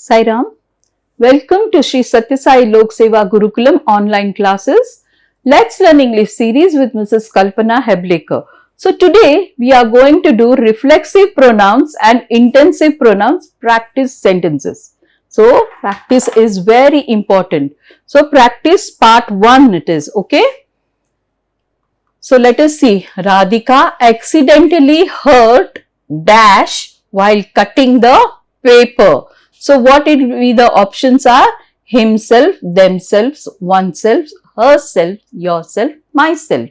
Sai Ram. Welcome to Sri Sathya Sai Lok Seva Gurukulam online classes. Let's learn English series with Mrs. Kalpana Heblekar. So today we are going to do reflexive pronouns and intensive pronouns practice sentences. So practice is very important. So practice part 1 it is, okay? So let us see. Radhika accidentally hurt dash while cutting the paper. So what it will be the options are himself, themselves, oneself, herself, yourself, myself.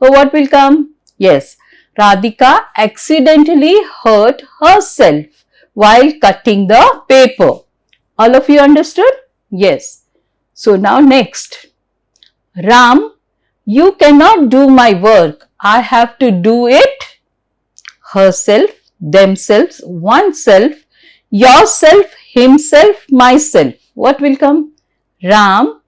So what will come? Yes, Radhika accidentally hurt herself while cutting the paper. All of you understood? Yes. So now next. Ram, you cannot do my work. I have to do it. Herself, themselves, oneself, yourself, himself, myself. What will come? Ram,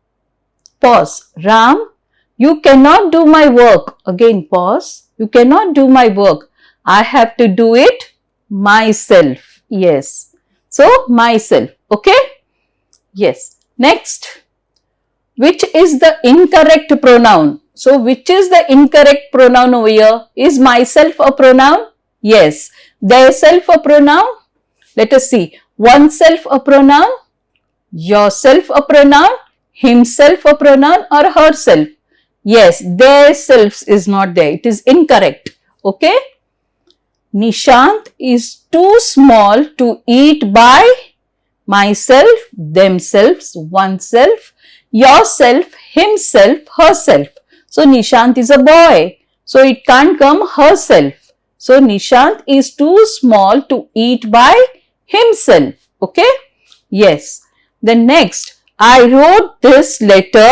pause. Ram, you cannot do my work. Again pause. You cannot do my work. I have to do it myself. Yes. So, myself. Okay? Yes. Next. Which is the incorrect pronoun? So, which is the incorrect pronoun over here? Is myself a pronoun? Yes. Theirself a pronoun? Let us see. Oneself a pronoun? Yourself a pronoun? Himself a pronoun or herself? Yes, their selves is not there. It is incorrect. Okay? Nishant is too small to eat by myself, themselves, oneself, yourself, himself, herself. So, Nishant is a boy. So, it can't come herself. So, Nishant is too small to eat by himself. Okay? Yes. Then next, I wrote this letter.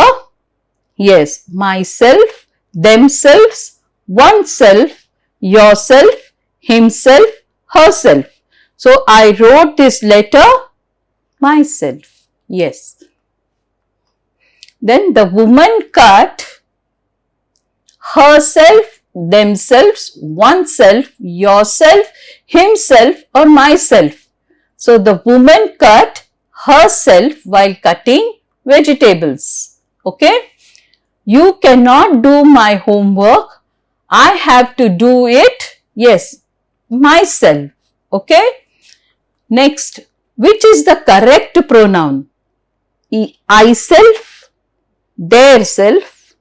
Yes, myself, themselves, oneself, yourself, himself, herself. So, I wrote this letter myself. Yes. Then the woman cut herself, themselves, oneself, yourself, himself or myself. So, the woman cut herself while cutting vegetables. Okay? You cannot do my homework. I have to do it. Yes, myself. Okay? Next, which is the correct pronoun? I self, their self,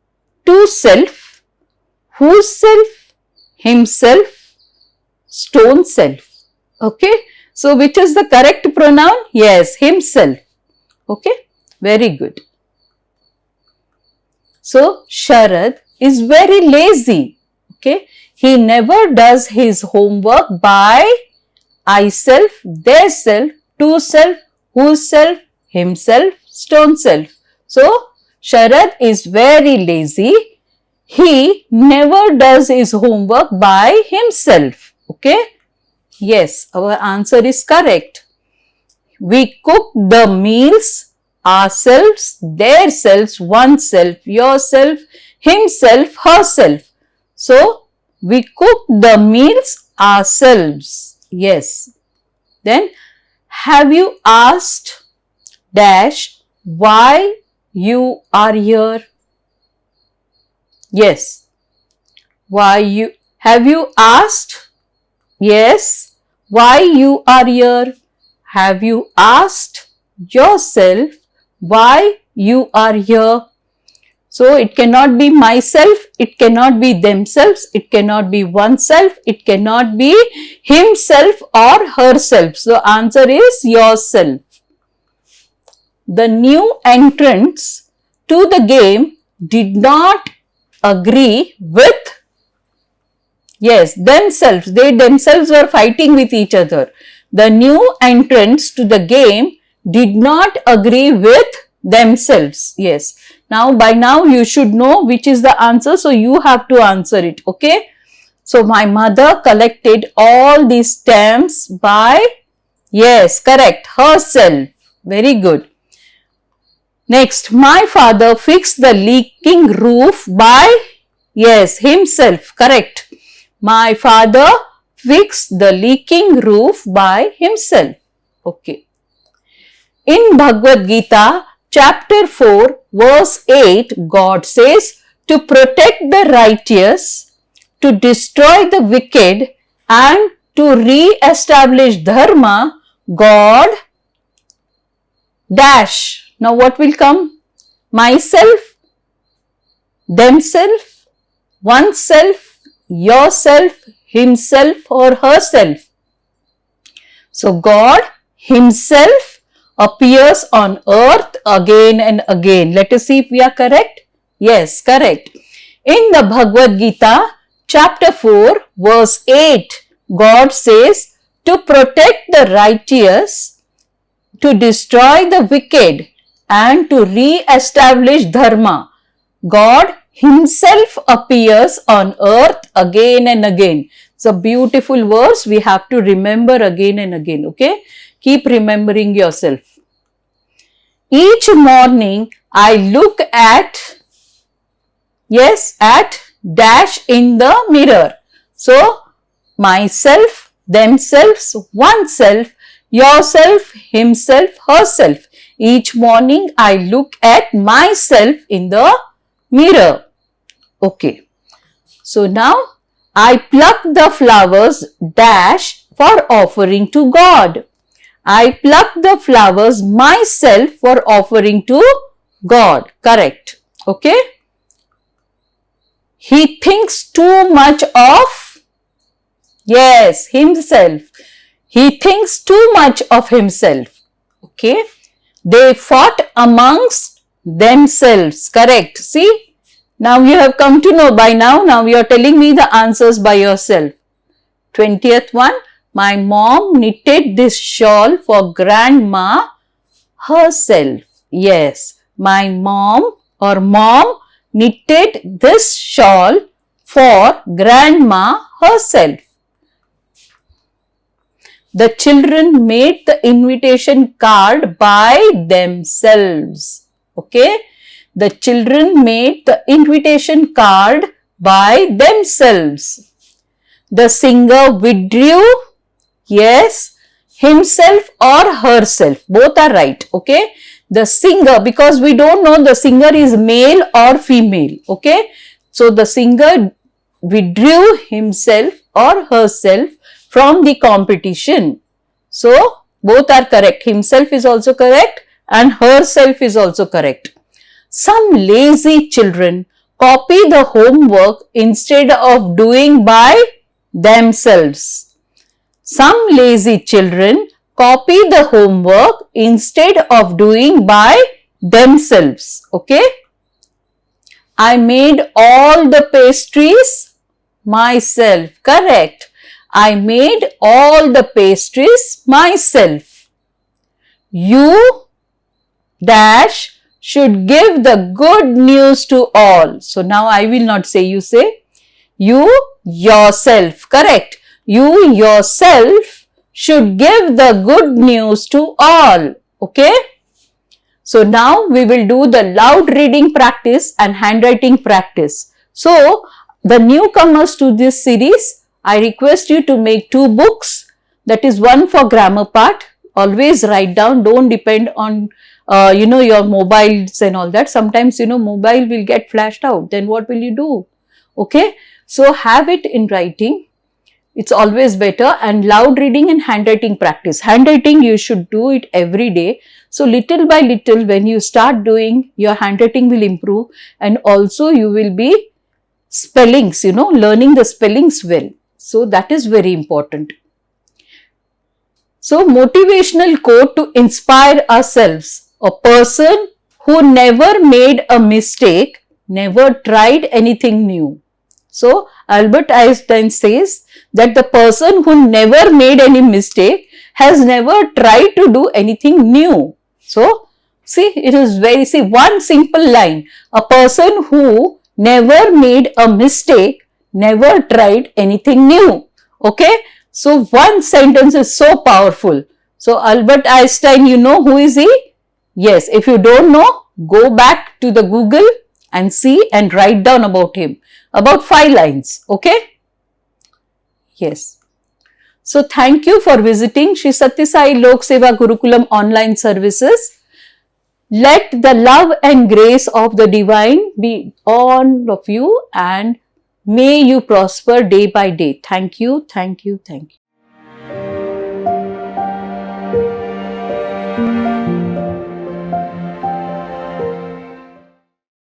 to self, whose self, himself, stone self. Okay? So, which is the correct pronoun? Yes, himself. Okay? Very good. So, Sharad is very lazy. Okay? He never does his homework by I self, their self, to self, whose self, himself, stone self. So, Sharad is very lazy. He never does his homework by himself. Okay? Yes, our answer is correct. We cook the meals ourselves, their selves, oneself, yourself, himself, herself. So, we cook the meals ourselves. Yes. Then, have you asked dash why you are here? Yes. Have you asked? Yes. Why you are here? Have you asked yourself why you are here? So, it cannot be myself, it cannot be themselves, it cannot be oneself, it cannot be himself or herself. So, answer is yourself. The new entrants to the game did not agree with themselves. They themselves were fighting with each other. The new entrants to the game did not agree with themselves. Yes. Now, by now you should know which is the answer. So, you have to answer it. Okay. So, my mother collected all these stamps by, yes, correct, herself. Very good. Next, my father fixed the leaking roof by, yes, himself. Correct. My father fixed the leaking roof by himself. Okay. In Bhagavad Gita, chapter 4, verse 8, God says, to protect the righteous, to destroy the wicked, and to re-establish dharma, God dash. Now what will come? Myself, themself, oneself, yourself, himself or herself. So God himself appears on earth again and again. Let us see if we are correct. Yes, correct. In the Bhagavad Gita, chapter 4, verse 8, God says, to protect the righteous, to destroy the wicked, and to re-establish dharma. God himself appears on earth again and again. It's a beautiful verse. We have to remember again and again. Okay? Keep remembering yourself. Each morning I look at, yes, at dash in the mirror. So, myself, themselves, oneself, yourself, himself, herself. Each morning I look at myself in the mirror. Okay. So now I pluck the flowers dash for offering to God. I pluck the flowers myself for offering to God. Correct. Okay. He thinks too much of, yes, himself. He thinks too much of himself. Okay. They fought amongst themselves. Correct. See, now you have come to know by now. Now you are telling me the answers by yourself. 20th one. My mom knitted this shawl for grandma herself. Yes, my mom knitted this shawl for grandma herself. The children made the invitation card by themselves. Okay, the children made the invitation card by themselves. The singer withdrew, yes, himself or herself. Both are right. Okay. The singer, because we don't know the singer is male or female. Okay. So the singer withdrew himself or herself from the competition. So both are correct. Himself is also correct and herself is also correct. Some lazy children copy the homework instead of doing by themselves. Some lazy children copy the homework instead of doing by themselves. Okay. I made all the pastries myself. Correct. I made all the pastries myself. You dash should give the good news to all. So now I will not say, you say. You yourself. Correct. You yourself should give the good news to all. Okay. So now we will do the loud reading practice and handwriting practice. So the newcomers to this series, I request you to make 2 books. That is one for grammar part. Always write down. Don't depend on your mobiles and all that. Sometimes mobile will get flashed out. Then what will you do? Okay. So have it in writing. It's always better. And loud reading and handwriting practice. Handwriting, you should do it every day. So little by little, when you start doing, your handwriting will improve, and also you will be spellings, learning the spellings well. So that is very important. So motivational quote to inspire ourselves. A person who never made a mistake, never tried anything new. So Albert Einstein says that the person who never made any mistake has never tried to do anything new. So see, it is one simple line. A person who never made a mistake, never tried anything new. Okay. So one sentence is so powerful. So Albert Einstein, who is he? Yes, if you don't know, go back to the Google and see and write down about him. About 5 lines. Okay. Yes. So thank you for visiting Shri Sathya Sai Lok Seva Gurukulam online services. Let the love and grace of the divine be on of you and may you prosper day by day. Thank you, thank you, thank you.